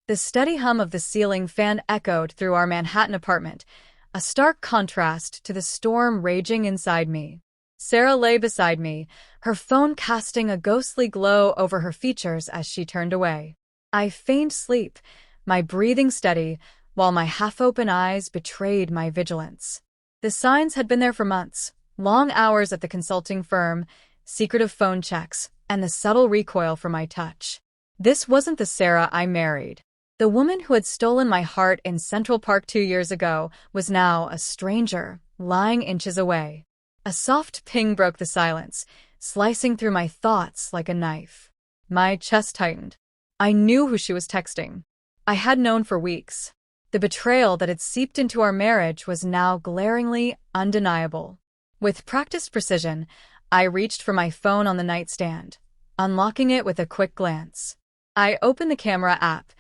The steady hum of the ceiling fan echoed through our Manhattan apartment, a stark contrast to the storm raging inside me. Sarah lay beside me, her phone casting a ghostly glow over her features as she turned away. I feigned sleep, my breathing steady, while my half-open eyes betrayed my vigilance. The signs had been there for months: long hours at the consulting firm, secretive phone checks, and the subtle recoil from my touch. This wasn't the Sarah I married. The woman who had stolen my heart in Central Park 2 years ago was now a stranger, lying inches away. A soft ping broke the silence, slicing through my thoughts like a knife. My chest tightened. I knew who she was texting. I had known for weeks. The betrayal that had seeped into our marriage was now glaringly undeniable. With practiced precision, I reached for my phone on the nightstand, unlocking it with a quick glance. I opened the camera app,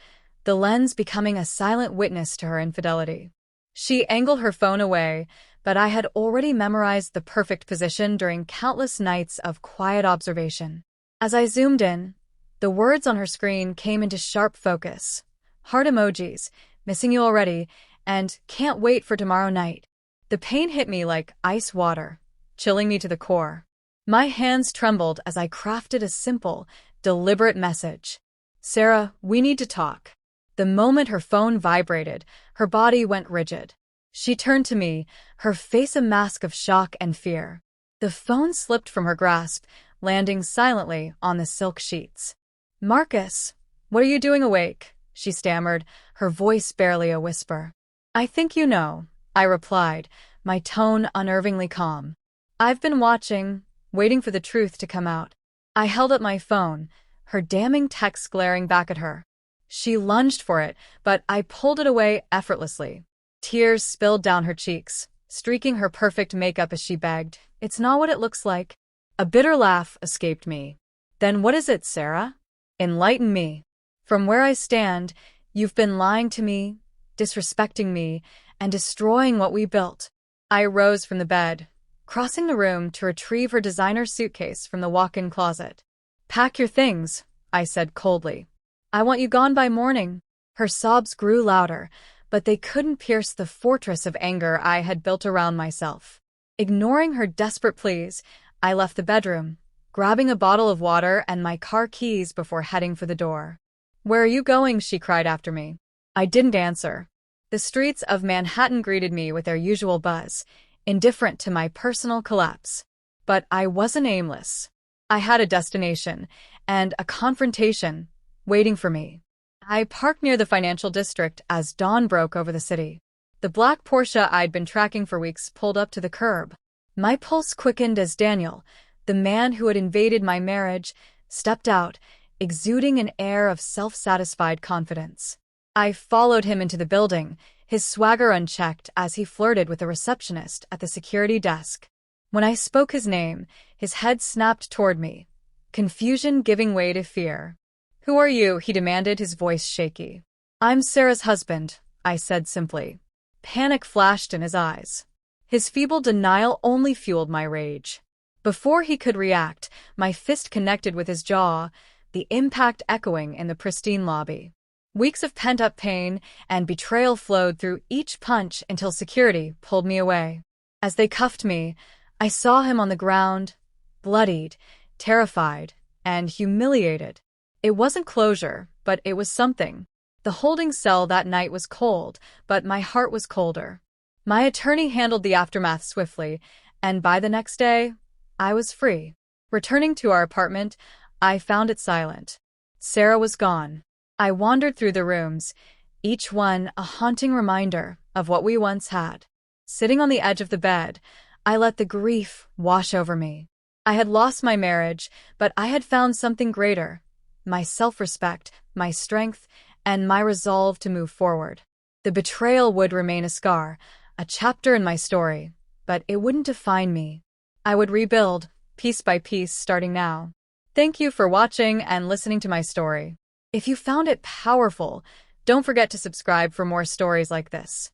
the lens becoming a silent witness to her infidelity. She angled her phone away, but I had already memorized the perfect position during countless nights of quiet observation. As I zoomed in, the words on her screen came into sharp focus. Heart emojis, missing you already, and can't wait for tomorrow night. The pain hit me like ice water, chilling me to the core. My hands trembled as I crafted a simple, deliberate message. Sarah, we need to talk. The moment her phone vibrated, her body went rigid. She turned to me, her face a mask of shock and fear. The phone slipped from her grasp, landing silently on the silk sheets. Marcus, what are you doing awake? She stammered, her voice barely a whisper. I think you know, I replied, my tone unnervingly calm. I've been watching, waiting for the truth to come out. I held up my phone, her damning text glaring back at her. She lunged for it, but I pulled it away effortlessly. Tears spilled down her cheeks, streaking her perfect makeup as she begged, "It's not what it looks like." A bitter laugh escaped me. Then what is it, Sarah? Enlighten me. From where I stand, you've been lying to me, disrespecting me, and destroying what we built. I rose from the bed, crossing the room to retrieve her designer suitcase from the walk-in closet. Pack your things, I said coldly. I want you gone by morning. Her sobs grew louder, but they couldn't pierce the fortress of anger I had built around myself. Ignoring her desperate pleas, I left the bedroom, grabbing a bottle of water and my car keys before heading for the door. Where are you going? She cried after me. I didn't answer. The streets of Manhattan greeted me with their usual buzz, indifferent to my personal collapse. But I wasn't aimless. I had a destination, and a confrontation, waiting for me. I parked near the financial district as dawn broke over the city. The black Porsche I'd been tracking for weeks pulled up to the curb. My pulse quickened as Daniel, the man who had invaded my marriage, stepped out, exuding an air of self-satisfied confidence. I followed him into the building, his swagger unchecked as he flirted with the receptionist at the security desk. When I spoke his name, his head snapped toward me, confusion giving way to fear. Who are you? He demanded, his voice shaky. I'm Sarah's husband, I said simply. Panic flashed in his eyes. His feeble denial only fueled my rage. Before he could react, my fist connected with his jaw, the impact echoing in the pristine lobby. Weeks of pent-up pain and betrayal flowed through each punch until security pulled me away. As they cuffed me, I saw him on the ground, bloodied, terrified, and humiliated. It wasn't closure, but it was something. The holding cell that night was cold, but my heart was colder. My attorney handled the aftermath swiftly, and by the next day, I was free. Returning to our apartment, I found it silent. Sarah was gone. I wandered through the rooms, each one a haunting reminder of what we once had. Sitting on the edge of the bed, I let the grief wash over me. I had lost my marriage, but I had found something greater: my self-respect, my strength, and my resolve to move forward. The betrayal would remain a scar, a chapter in my story, but it wouldn't define me. I would rebuild, piece by piece, starting now. Thank you for watching and listening to my story. If you found it powerful, don't forget to subscribe for more stories like this.